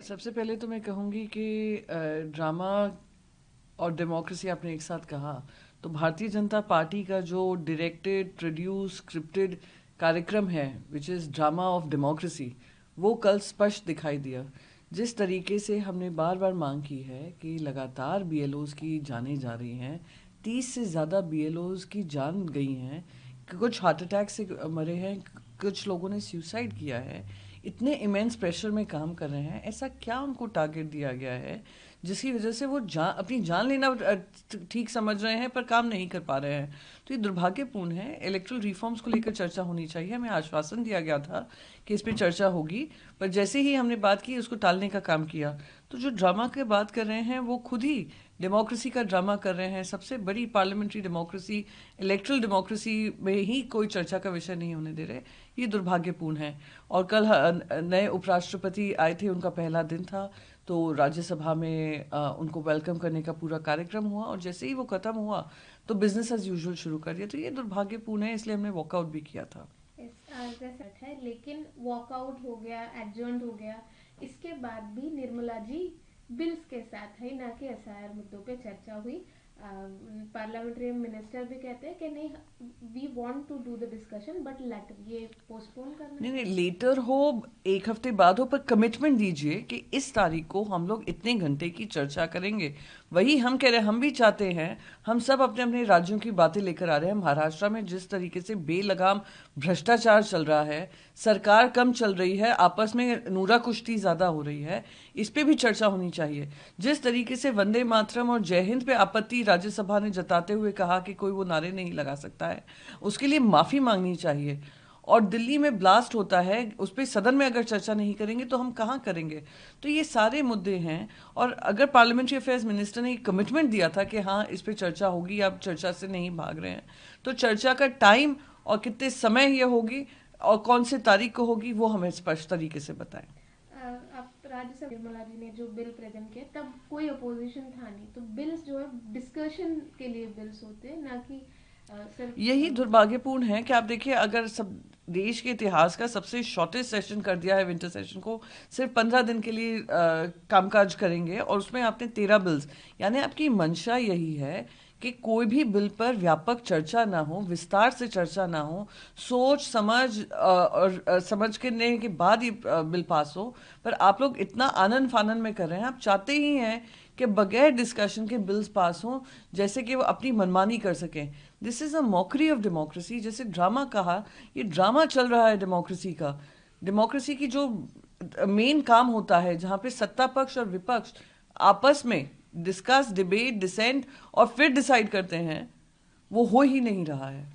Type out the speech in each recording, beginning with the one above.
सबसे पहले तो मैं कहूँगी कि ड्रामा और डेमोक्रेसी आपने एक साथ कहा, तो भारतीय जनता पार्टी का जो डायरेक्टेड, प्रोड्यूस, स्क्रिप्टेड कार्यक्रम है, which is drama of democracy, वो कल स्पष्ट दिखाई दिया। जिस तरीके से हमने बार बार मांग की है कि लगातार बीएलओज़ की जानें जा रही हैं, 30 से ज़्यादा बीएलओज़ की जान गई हैं, कुछ हार्ट अटैक से मरे हैं, कुछ लोगों ने सुसाइड किया है। इतने इमेंस प्रेशर में काम कर रहे हैं, ऐसा क्या उनको टारगेट दिया गया है जिसकी वजह से वो अपनी जान लेना ठीक समझ रहे हैं पर काम नहीं कर पा रहे हैं। तो ये दुर्भाग्यपूर्ण है। इलेक्ट्रल रिफॉर्म्स को लेकर चर्चा होनी चाहिए, हमें आश्वासन दिया गया था कि इस पर चर्चा होगी, पर जैसे ही हमने बात की उसको टालने का काम किया। तो जो ड्रामा की बात कर रहे हैं वो खुद ही डेमोक्रेसी का ड्रामा कर रहे हैं। सबसे बड़ी पार्लियामेंट्री डेमोक्रेसी, इलेक्ट्रल डेमोक्रेसी में ही कोई चर्चा का विषय नहीं होने दे रहे। ये दुर्भाग्यपूर्ण है। और कल नए उपराष्ट्रपति आए थे, उनका पहला दिन था, तो राज्यसभा में उनको वेलकम करने का पूरा कार्यक्रम हुआ और जैसे ही वो ख़त्म हुआ तो बिजनेस एज यूजुअल शुरू कर दिया। तो ये दुर्भाग्यपूर्ण है, इसलिए हमने वॉकआउट भी किया था। जैसा है, लेकिन वॉकआउट हो गया, एडजर्न हो गया, इसके बाद भी निर्मला जी बिल्स के साथ है, ना कि एसआईआर मुद्दों पे चर्चा हुई। पार्लियामेंट्री मिनिस्टर भी कहते हैं कि नहीं, we want to do the discussion but let ये पोस्टपोन करना नहीं नहीं, चाहिए। लेटर हो, एक हफ्ते बाद हो, पर कमिटमेंट दीजिए कि इस तारीख को हम लोग इतने घंटे की चर्चा करेंगे। वही हम कह रहे हैं, हम भी चाहते हैं। हम सब अपने अपने राज्यों की बातें लेकर आ रहे हैं। महाराष्ट्र में जिस तरीके से बेलगाम भ्रष्टाचार चल रहा है, सरकार कम चल रही है, आपस में नूरा कुश्ती ज्यादा हो रही है, इस पे भी चर्चा होनी चाहिए। जिस तरीके से वंदे मातरम और जय हिंद पे आपत्ति राज्यसभा ने जताते हुए कहा कि कोई वो नारे नहीं लगा सकता है, उसके लिए माफी मांगनी चाहिए। और दिल्ली में ब्लास्ट होता है, उस पर सदन में अगर चर्चा नहीं करेंगे तो हम कहाँ करेंगे? तो ये सारे मुद्दे हैं। और अगर पार्लियामेंट्री अफेयर्स मिनिस्टर ने कमिटमेंट दिया था कि हाँ इस पर चर्चा होगी, आप चर्चा से नहीं भाग रहे हैं, तो चर्चा का टाइम और कितने समय ये होगी और कौन से तारीख को होगी वो हमें स्पष्ट तरीके से बताएं। अब राज्यसभा निर्मला जी ने जो बिल प्रेजेंट किया, तब कोई अपोजिशन था नहीं, तो बिल्स जो है डिस्कशन के लिए बिल्स होते हैं, ना कि सिर्फ यही दुर्भाग्यपूर्ण है कि आप देखिए, अगर सब देश के इतिहास का सबसे शॉर्टेस्ट सेशन कर दिया है, विंटर सेशन को सिर्फ 15 दिन के लिए कामकाज करेंगे और उसमें आपने 13 बिल्स, यानी आपकी मंशा यही है कि कोई भी बिल पर व्यापक चर्चा ना हो, विस्तार से चर्चा ना हो, सोच समझ और समझ करने के बाद ही बिल पास हो। पर आप लोग इतना आनन फानन में कर रहे हैं, आप चाहते ही हैं कि बगैर डिस्कशन के बिल्स पास हों, जैसे कि वो अपनी मनमानी कर सकें। This is a mockery of democracy. जैसे ड्रामा कहा, ये ड्रामा चल रहा है डेमोक्रेसी का। डेमोक्रेसी की जो मेन काम होता है, जहाँ पे सत्ता पक्ष और विपक्ष आपस में डिस्कस, डिबेट, डिसेंट और फिर डिसाइड करते हैं, वो हो ही नहीं रहा है।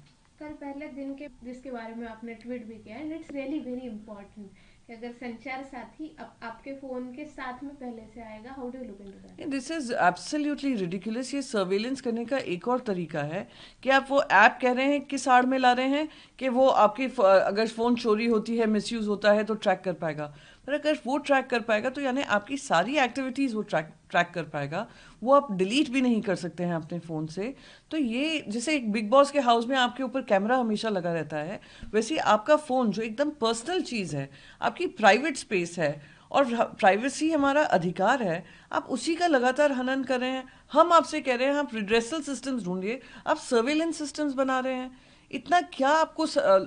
कल पहले दिन के जिसके बारे में आपने ट्वीट भी किया, and it's really very important कि अगर संचार साथी आपके फोन के साथ में पहले से आएगा, how do look into that? This is absolutely ridiculous. ये सर्वेलेंस करने का एक और तरीका है कि आप वो ऐप कह रहे हैं किस आड़ में ला रहे हैं कि वो आपकी अगर फ़ोन चोरी होती है, मिसयूज़ होता है तो ट्रैक कर पाएगा। पर अगर वो ट्रैक कर पाएगा तो यानी आपकी सारी एक्टिविटीज़ वो ट्रैक कर पाएगा। वो आप डिलीट भी नहीं कर सकते हैं अपने फ़ोन से। तो ये जैसे एक बिग बॉस के हाउस में आपके ऊपर कैमरा हमेशा लगा रहता है, वैसे ही आपका फ़ोन जो एकदम पर्सनल चीज़ है, आपकी प्राइवेट स्पेस है और प्राइवेसी हमारा अधिकार है, आप उसी का लगातार हनन कर रहे हैं। हम आपसे कह रहे हैं आप रिड्रेसल सिस्टम्स ढूंढिए, आप सर्वेलेंस सिस्टम्स बना रहे हैं। इतना क्या आपको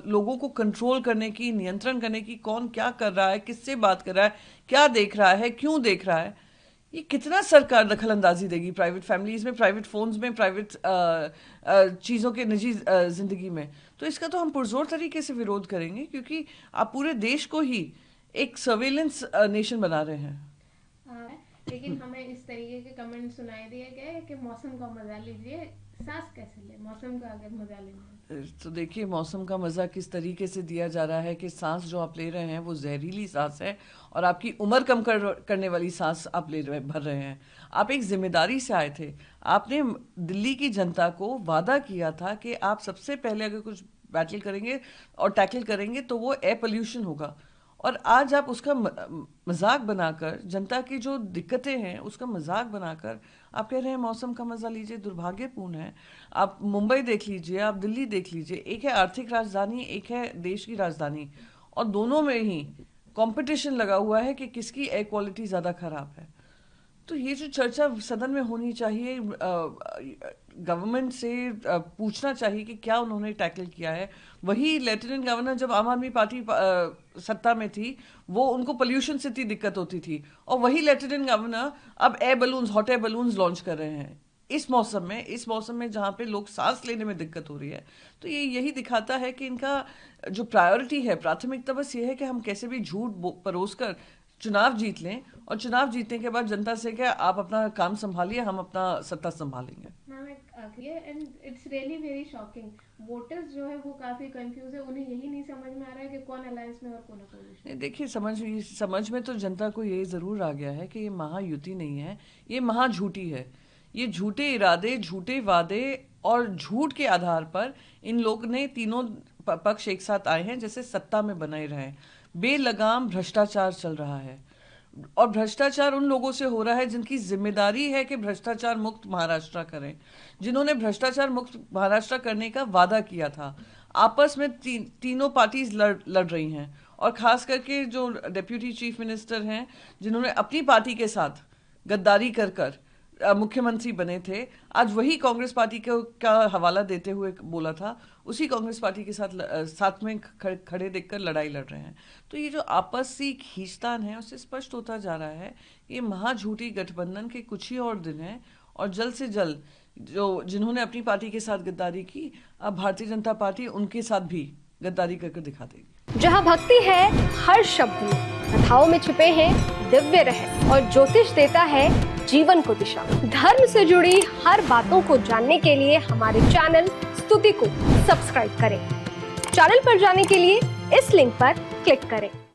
लोगों को कंट्रोल करने की, नियंत्रण करने की, कौन क्या कर रहा है, किससे बात कर रहा है, क्या देख रहा है, क्यों देख रहा है, ये कितना सरकार दखल अंदाजी देगी प्राइवेट फैमिलीज में, प्राइवेट फोन्स में, प्राइवेट चीज़ों के निजी जिंदगी में? तो इसका तो हम पुरजोर तरीके से विरोध करेंगे, क्योंकि आप पूरे देश को ही एक सर्वेलेंस नेशन बना रहे हैं। लेकिन हमें इस तरीके के कमेंट सुनाई दिए गए कि मौसम का मजा लीजिए, सांस कैसे ले, मौसम का अगर मजा लेना है। तो देखिए, मौसम का मज़ा किस तरीके से दिया जा रहा है कि सांस जो आप ले रहे हैं वो जहरीली सांस है और आपकी उम्र कम करने वाली सांस आप भर रहे हैं। आप एक जिम्मेदारी से आए थे। आपने दिल्ली की जनता को वादा किया था कि आप सबसे पहले अगर कुछ बैटल करेंगे और टैकल करेंगे तो वो एयर पोल्यूशन होगा। और आज आप उसका मजाक बनाकर, जनता की जो दिक्कतें हैं उसका मजाक बनाकर आप कह रहे हैं मौसम का मजा लीजिए। दुर्भाग्यपूर्ण है। आप मुंबई देख लीजिए, आप दिल्ली देख लीजिए, एक है आर्थिक राजधानी, एक है देश की राजधानी, और दोनों में ही कंपटीशन लगा हुआ है कि किसकी एयर क्वालिटी ज़्यादा खराब है। तो ये जो चर्चा सदन में होनी चाहिए, गवर्नमेंट से पूछना चाहिए कि क्या उन्होंने टैकल किया है। वही लेफ्टिनेंट गवर्नर जब आम आदमी पार्टी सत्ता में थी, वो उनको पोल्यूशन से इतनी दिक्कत होती थी, और वही लेफ्टिनेंट गवर्नर अब air balloons, hot air balloons launch कर रहे हैं इस मौसम में जहाँ पे लोग सांस लेने में दिक्कत हो रही है। तो ये यही दिखाता है कि इनका जो प्रायोरिटी है, प्राथमिकता बस ये है कि हम कैसे भी झूठ परोस कर चुनाव जीत लें, और चुनाव जीतने के बाद जनता से क्या, आप अपना काम संभालिए, हम अपना सत्ता संभालेंगे। And it's really very shocking. Voters जो है वो काफी कंफ्यूज है, उन्हें यही नहीं समझ में आ रहा है कि कौन अलायंस में और कौन अपोजिशन। देखिए, समझ में तो जनता को ये जरूर आ गया है कि ये महायुति नहीं है, ये महाझूठी है। ये झूठे इरादे, झूठे वादे और झूठ के आधार पर इन लोग ने तीनों पक्ष एक साथ आए हैं, जैसे सत्ता में बनाए रहे। बेलगाम भ्रष्टाचार चल रहा है, और भ्रष्टाचार उन लोगों से हो रहा है जिनकी जिम्मेदारी है कि भ्रष्टाचार मुक्त महाराष्ट्र करें, जिन्होंने भ्रष्टाचार मुक्त महाराष्ट्र करने का वादा किया था। आपस में तीनों पार्टीज लड़ रही हैं, और खास करके जो डेप्यूटी चीफ मिनिस्टर हैं, जिन्होंने अपनी पार्टी के साथ गद्दारी कर मुख्यमंत्री बने थे, आज वही कांग्रेस पार्टी का हवाला देते हुए बोला था, उसी कांग्रेस पार्टी के साथ में खड़े देखकर लड़ाई लड़ रहे हैं। तो ये जो आपसी खींचतान है, उससे स्पष्ट होता जा रहा है ये महाझूठी गठबंधन के कुछ ही और दिन हैं, और जल्द से जल्द जिन्होंने अपनी पार्टी के साथ गद्दारी की, अब भारतीय जनता पार्टी उनके साथ भी गद्दारी करके दिखा देगी। जहाँ भक्ति है हर शब्द में, कथाओं में छिपे हैं दिव्य रहस्य, और ज्योतिष देता है जीवन को दिशा। धर्म से जुड़ी हर बातों को जानने के लिए हमारे चैनल स्तुति को सब्सक्राइब करें। चैनल पर जाने के लिए इस लिंक पर क्लिक करें।